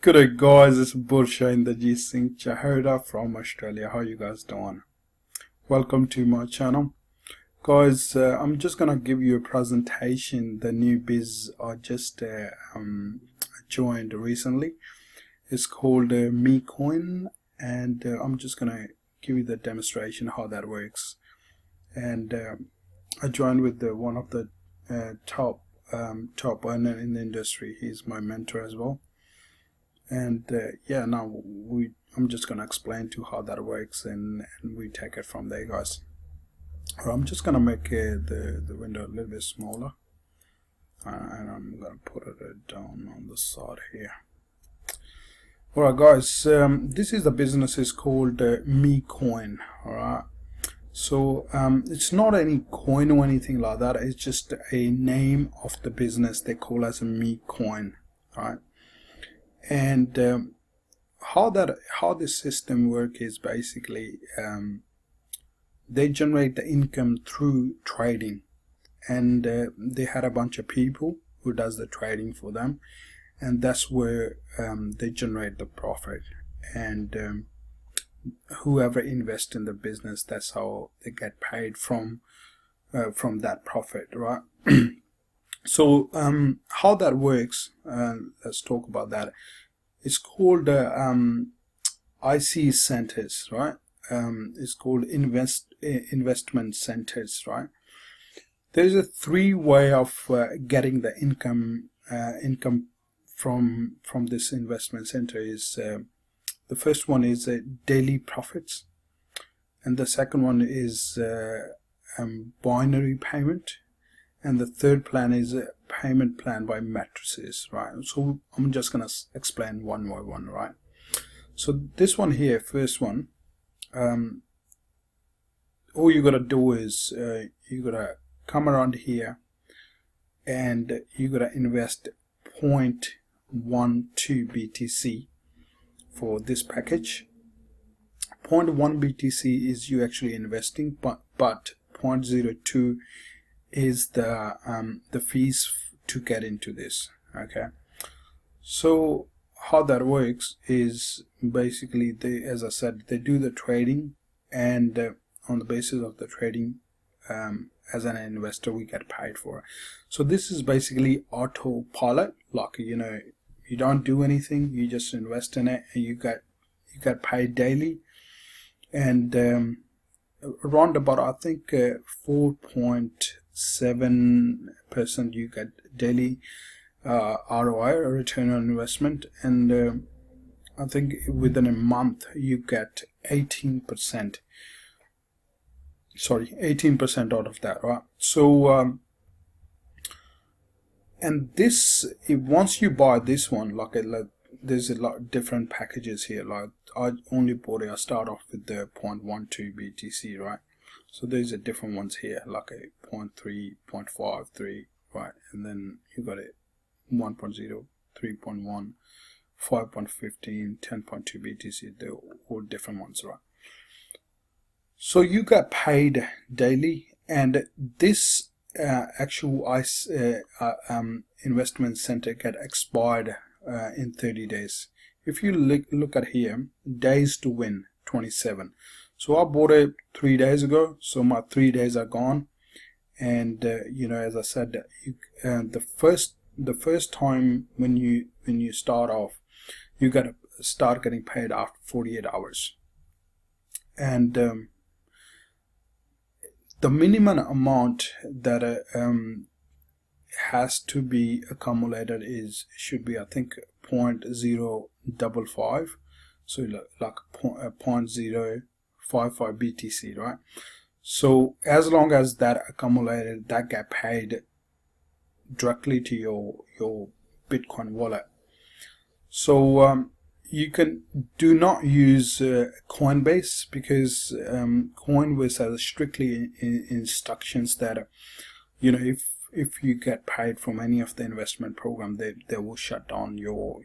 Good day guys, it's Bursha in the G Singh Chahoda from Australia. How you guys doing? Welcome to my channel. Guys, I'm just gonna give you a presentation. The new biz I just joined recently. It's called MeCoin, and I'm just gonna give you the demonstration how that works. And I joined with one of the top earner in the industry. He's my mentor as well. And yeah, now I'm just gonna explain to how that works, and we take it from there, guys. I'm just gonna make the window a little bit smaller, and I'm gonna put it down on the side here. Alright guys, this is the business is called MeCoin. Alright, so it's not any coin or anything like that. It's just a name of the business. They call as a MeCoin. Alright. And how this system works is basically they generate the income through trading, and they had a bunch of people who does the trading for them, and that's where they generate the profit. And whoever invests in the business, that's how they get paid from that profit, right? So how that works, let's talk about that. It's called IC centers, right? It's called investment centers, right? There's a three-way of getting the income from this investment center. Is the first one is daily profits, and the second one is binary payment, and the third plan is a payment plan by matrices, right? So I'm just gonna explain one by one, right? So this one here, first one, all you gotta do is you gotta come around here and you gotta invest 0.12 BTC for this package. 0.1 BTC is you actually investing, but 0.02 is the fees to get into this. Okay, so how that works is basically as I said, they do the trading, and on the basis of the trading, as an investor, we get paid for it. So this is basically autopilot, like you don't do anything, you just invest in it, and you get paid daily. And around about, I think 4.7% you get daily ROI, or return on investment, and I think within a month you get 18%. Sorry, 18% out of that, right? So and this, once you buy this one, like there's a lot of different packages here. Like I start off with the 0.12 BTC, right? So there's a different ones here, like a 0.3, 0.53, right? And then you got a 1.0, 3.1, 5.15, 10.2 BTC. They're all different ones, right? So you get paid daily, and this actual investment center get expired in 30 days. If you look at here, days to win, 27. So I bought it 3 days ago, so my 3 days are gone. And as I said, the first time when you start off, you gotta start getting paid after 48 hours. And the minimum amount that has to be accumulated should be, I think, 0.055, so like 0.055 BTC, right? So as long as that accumulated, that get paid directly to your Bitcoin wallet. So you do not use Coinbase, because Coinbase has strictly instructions that if you get paid from any of the investment program, they will shut down your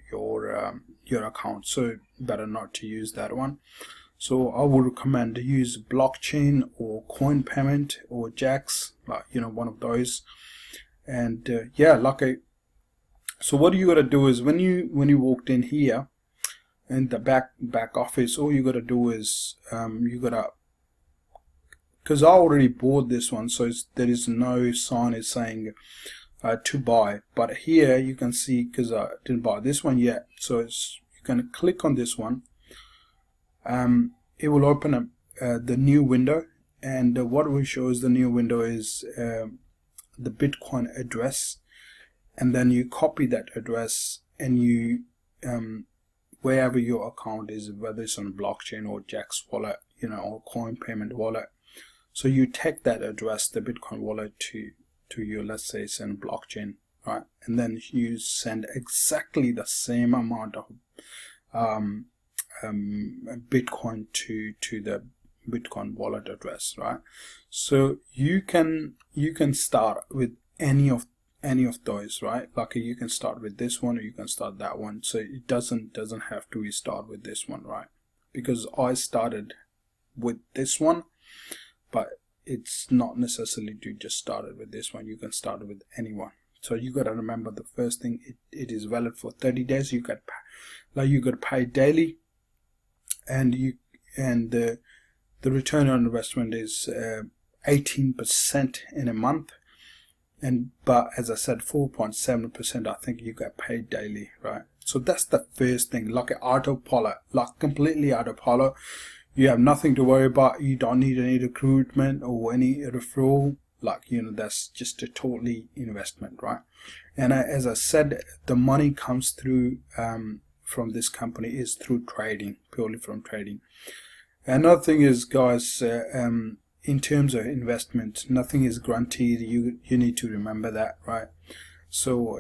account. So better not to use that one. So I would recommend to use blockchain or coin payment or Jax, like one of those. And yeah, like So what you got to do is when you walked in here in the back office, all you got to do is you got to, because I already bought this one, so there is no sign is saying to buy. But here you can see, because I didn't buy this one yet, so you can click on this one. It will open up the new window, and what will show is the new window is the Bitcoin address, and then you copy that address and you wherever your account is, whether it's on blockchain or Jaxx wallet, or coin payment wallet. So you take that address, the Bitcoin wallet, to your, let's say it's in blockchain, right? And then you send exactly the same amount of Bitcoin to the Bitcoin wallet address, right? So you can start with any of those, right? Like you can start with this one or you can start that one. So it doesn't have to start with this one, right? Because I started with this one, but it's not necessarily to just start it with this one. You can start it with anyone. So you got to remember the first thing, it is valid for 30 days. You got to pay daily, and the return on investment is 18% in a month. But as I said, 4.7% I think you get paid daily, right? So that's the first thing, like an autopilot, like completely autopilot. You have nothing to worry about. You don't need any recruitment or any referral. Like, that's just a totally investment, right? And as I said, the money comes through from this company is through trading, purely from trading. Another thing is, guys, in terms of investment, nothing is guaranteed. You need to remember that, right? So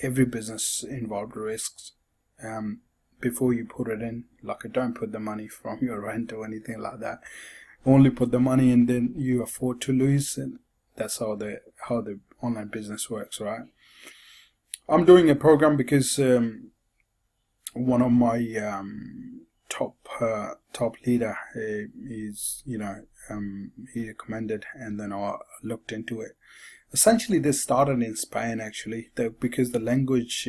every business involved risks. Before you put it in, like, don't put the money from your rent or anything like that. Only put the money in, then you afford to lose, and that's how the online business works, right? I'm doing a program because one of my top leader is he recommended, and then I looked into it. Essentially, this started in Spain actually, because the language.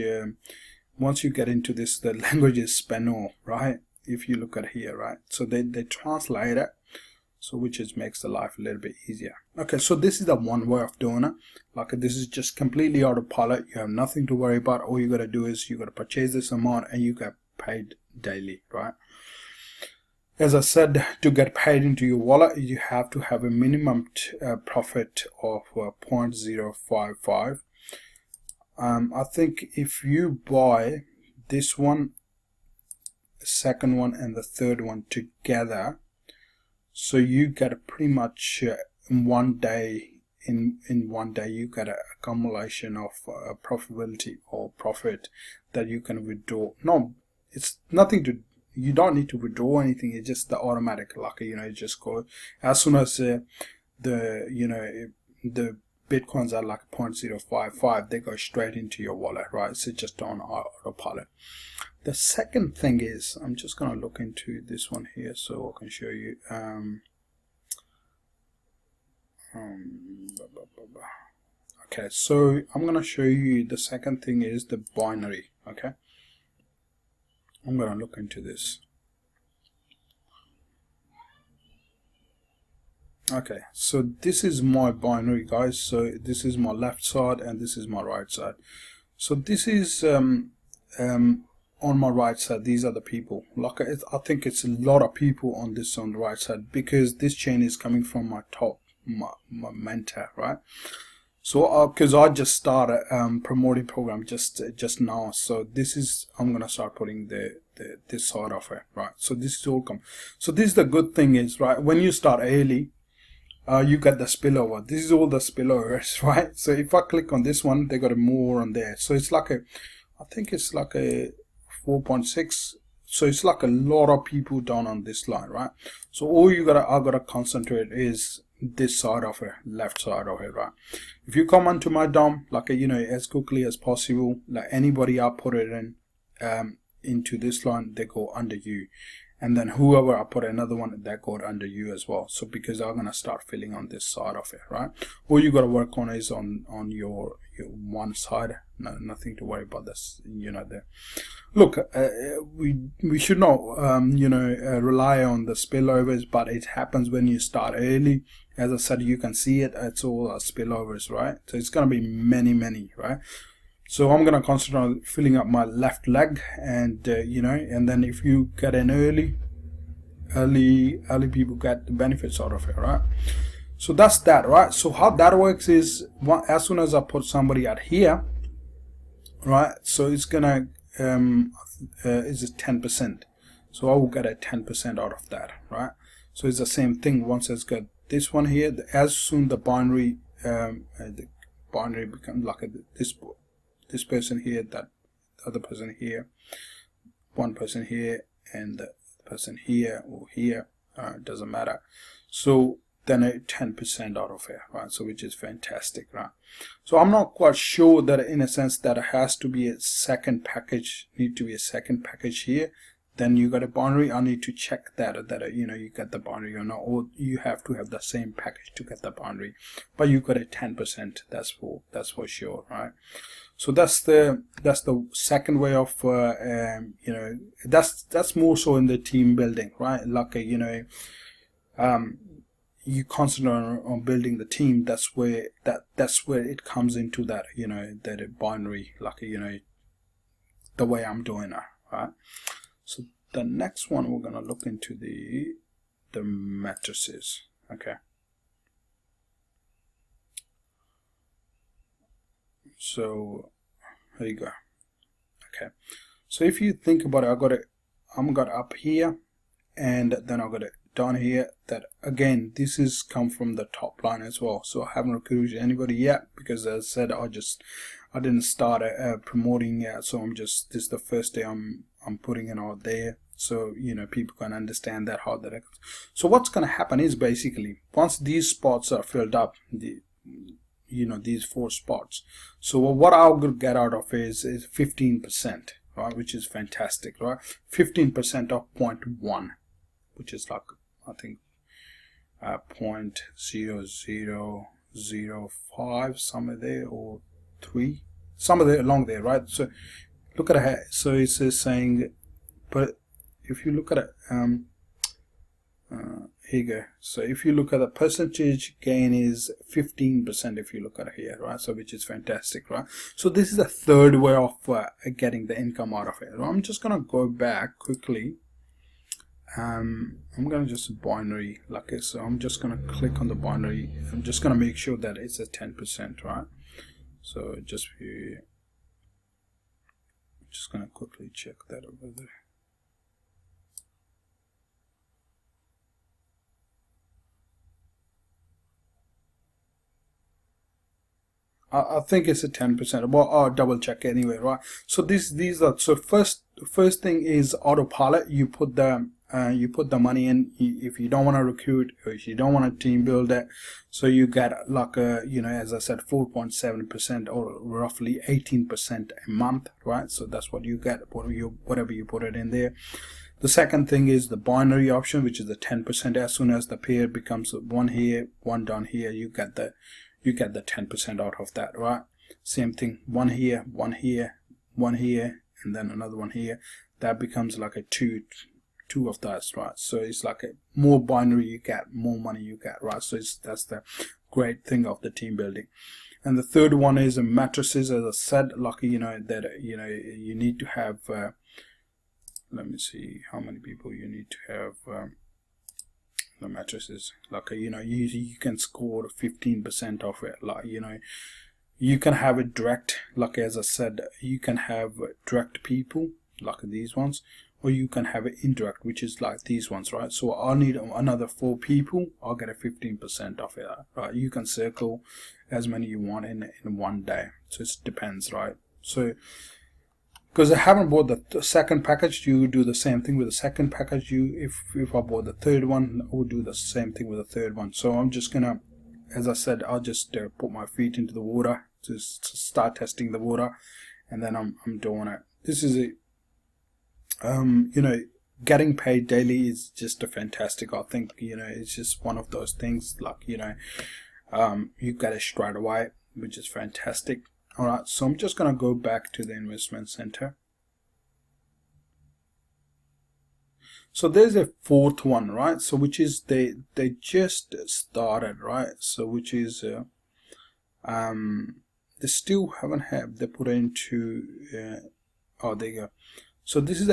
Once you get into this, the language is Spanish, right? If you look at here, right? So they translate it, so which makes the life a little bit easier. Okay, so this is the one way of doing it. Like, this is just completely autopilot. You have nothing to worry about. All you got to do is you got to purchase this amount and you get paid daily, right? As I said, to get paid into your wallet, you have to have a minimum profit of 0.055. I think if you buy this one, the second one, and the third one together, so you get pretty much in one day. In one day, you get an accumulation of profitability or profit that you can withdraw. No, it's nothing to. You don't need to withdraw anything. It's just the automatic, like it just go as soon as the Bitcoins are like 0.055, they go straight into your wallet, right? So just on autopilot. The second thing is, I'm just going to look into this one here so I can show you. Okay, so I'm going to show you the second thing is the binary, okay? I'm going to look into this. Okay, so this is my binary, guys. So this is my left side and this is my right side. So this is on my right side, these are the people. Like, I think it's a lot of people on the right side, because this chain is coming from my top, my mentor, right? So because I just started promoting program just now, so this is, I'm gonna start putting this side of it, right? So this is all come. So this is the good thing is, right, when you start early, you get the spillover. This is all the spillovers, right? So if I click on this one, they got a more on there. So it's like I think it's like a 4.6. So it's like a lot of people down on this line, right? So all I gotta concentrate is this side of it, left side of it, right? If you come onto my DOM, like as quickly as possible, like anybody I put it in into this line, they go under you. and then whoever I put another one that go under you as well. So because I'm gonna start filling on this side of it, right? All you gotta work on is on your one side. No, nothing to worry about this, there. Look, we should not rely on the spillovers, but it happens when you start early. As I said, you can see it's all spillovers, right? So it's gonna be many, right? So I'm gonna concentrate on filling up my left leg, and and then if you get in early people get the benefits out of it, right? So that's that, right? So how that works is, as soon as I put somebody at here, right? So it's gonna is 10%. So I will get a 10% out of that, right? So it's the same thing. Once it's got this one here, as soon the binary becomes like this person here, that other person here, one person here, and the person here or here, doesn't matter. So then a 10% out of it, right? So which is fantastic, right? So I'm not quite sure that in a sense that it has to be a second package, need to be a second package here. Then you got a binary. I need to check that you get the binary or not, or you have to have the same package to get the binary. But you got a 10%. That's for sure, right? So that's the second way of that's more so in the team building, right? Like you concentrate on building the team. That's where it comes into that that binary, like the way I'm doing it, right? So the next one we're gonna look into the matrices. Okay. So there you go. Okay. So if you think about it, I'm got up here, and then I got it down here. That again, this is come from the top line as well. So I haven't recruited anybody yet because, as I said, I didn't start promoting yet. So this is the first day I'm putting it out there, so people can understand that how that. So what's going to happen is, basically, once these spots are filled up, these 4 spots, so what I'll get out of is 15%, right? Which is fantastic, right? 15% of 0.1, which is like, I think 0.0005 somewhere there, or 3 somewhere there along there, right? So look at it. So it's saying, but if you look at it, here you go. So if you look at the percentage gain is 15%. If you look at it here, right? So which is fantastic, right? So this is a third way of getting the income out of it. I'm just gonna go back quickly. I'm gonna just binary like this. So I'm just gonna click on the binary. I'm just gonna make sure that it's a 10%, right? So just gonna quickly check that over there. I think it's a 10%. Well, I'll double check anyway, right? So these are, so first thing is autopilot. You put the money in. If you don't want to recruit, or if you don't want to team build it, so you get like as I said, 4.7%, or roughly 18% a month, right? So that's what you get, whatever you put it in there. The second thing is the binary option, which is the 10%. As soon as the pair becomes one here, one down here, you get the 10% out of that, right? Same thing, one here, one here, one here, and then another one here. That becomes like a two of those, right? So it's like more binary you get, more money you get, right? So that's the great thing of the team building. And the third one is matrices. As I said, like that you need to have. Let me see how many people you need to have. The matrices, like you can score 15% of it, like you can have it direct, like as I said, you can have direct people like these ones, or you can have it indirect, which is like these ones, right? So I'll need another 4 people, I'll get a 15% of it, right? You can circle as many you want in one day, so it depends, right? So because I haven't bought the second package, you do the same thing with the second package. If I bought the third one, I would do the same thing with the third one. So I'm just gonna, as I said, I'll just put my feet into the water to start testing the water, and then I'm doing it. This is a getting paid daily is just a fantastic. I think, it's just one of those things, like, you get it straight away, which is fantastic. All right, so I'm just gonna go back to the investment center. So there's a fourth one, right? So which is they just started, right? So which is they still haven't have they put into oh, there you go. So this is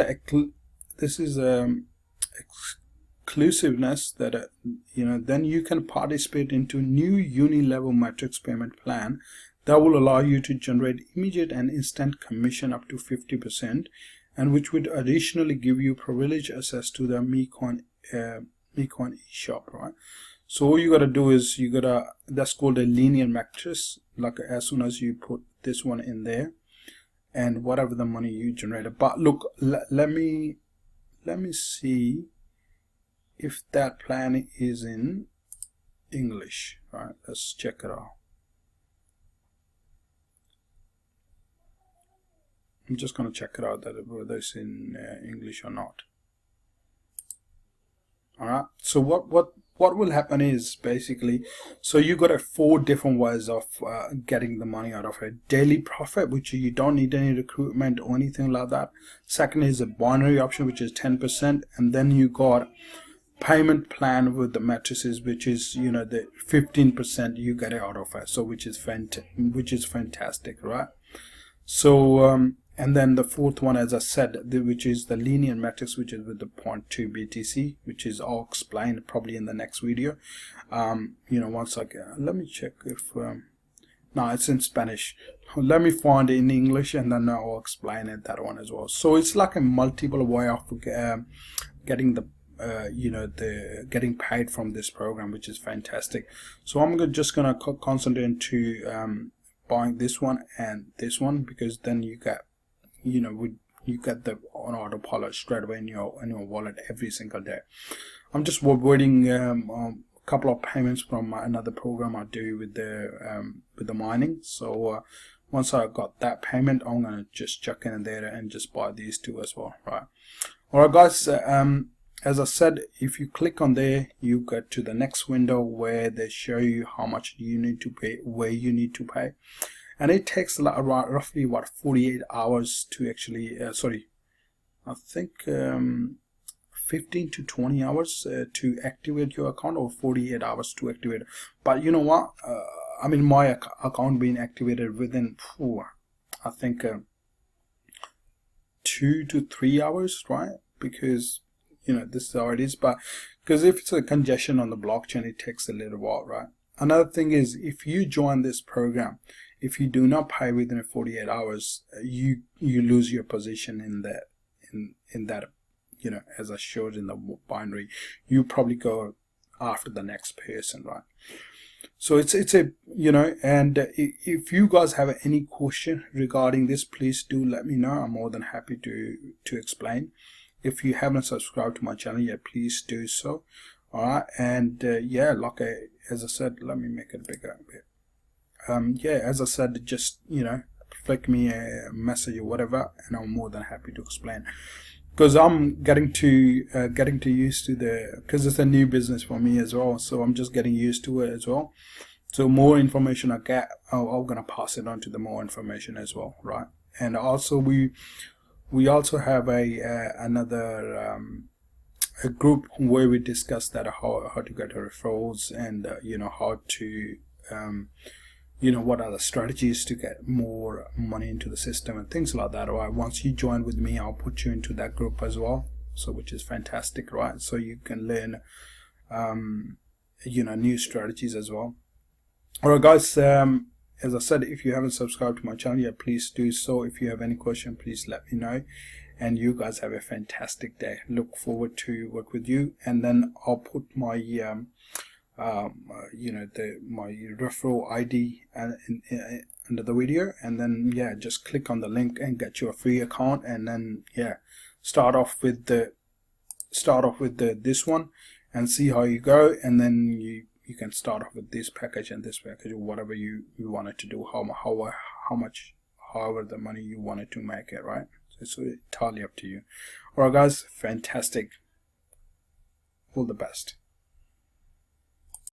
exclusiveness that then you can participate into new uni-level matrix payment plan that will allow you to generate immediate and instant commission up to 50%, and which would additionally give you privileged access to the Mecoin eShop, right? So all you gotta do is that's called a linear matrix. Like, as soon as you put this one in there, and whatever the money you generated. But look, let me see if that plan is in English. Right, let's check it out. I'm just going to check it out, that whether it's in English or not. All right, so what will happen is, basically, so you got 4 different ways of getting the money out of it. Daily profit, which you don't need any recruitment or anything like that. Second is a binary option, which is 10%, and then you got payment plan with the matrices, which is the 15% you get out of it. So which is fantastic, right? So and then the fourth one, as I said, which is the linear matrix, which is with the 0.2 BTC, which is all explained probably in the next video. Once I get, let me check if no, it's in Spanish. Let me find it in English, and then I'll explain it, that one as well. So it's like a multiple way of getting the getting paid from this program, which is fantastic. So I'm just gonna concentrate into buying this one and this one, because then you get you get the on autopilot straight away in your wallet every single day. I'm just waiting a couple of payments from another program I do with the mining. So once I got that payment, I'm gonna just chuck in there and just buy these two as well, right? All right, guys. As I said, if you click on there, you get to the next window where they show you how much you need to pay, where you need to pay. And it takes roughly 48 hours to actually, I think 15 to 20 hours to activate your account, or 48 hours to activate. But you know what? I mean, my account being activated within, I think 2 to 3 hours, right? Because this is how it is. But because if it's a congestion on the blockchain, it takes a little while, right? Another thing is, if you join this program, if you do not pay within 48 hours, you lose your position in that as I showed in the binary. You probably go after the next person, right? So it's a and if you guys have any question regarding this, please do let me know. I'm more than happy to explain. If you haven't subscribed to my channel yet, please do so. All right, and as I said, let me make it bigger a bit. As I said, just flick me a message or whatever, and I'm more than happy to explain, because I'm getting to used to because it's a new business for me as well. So I'm just getting used to it as well. So more information I get, I'm gonna pass it on to the more information as well, right? And also we also have another a group where we discuss that how to get referrals, and how to what are the strategies to get more money into the system and things like that. Right? Once you join with me, I'll put you into that group as well. So which is fantastic, right? So you can learn new strategies as well. All right, guys. As I said, if you haven't subscribed to my channel yet, please do so. If you have any question, please let me know. And you guys have a fantastic day. Look forward to work with you. And then I'll put my my referral ID under the video, and then just click on the link and get your free account, and then start off with this one and see how you go, and then you can start off with this package and this package, or whatever you wanted to do, however the money you wanted to make it, right? It's entirely up to you. Alright guys, fantastic. All the best.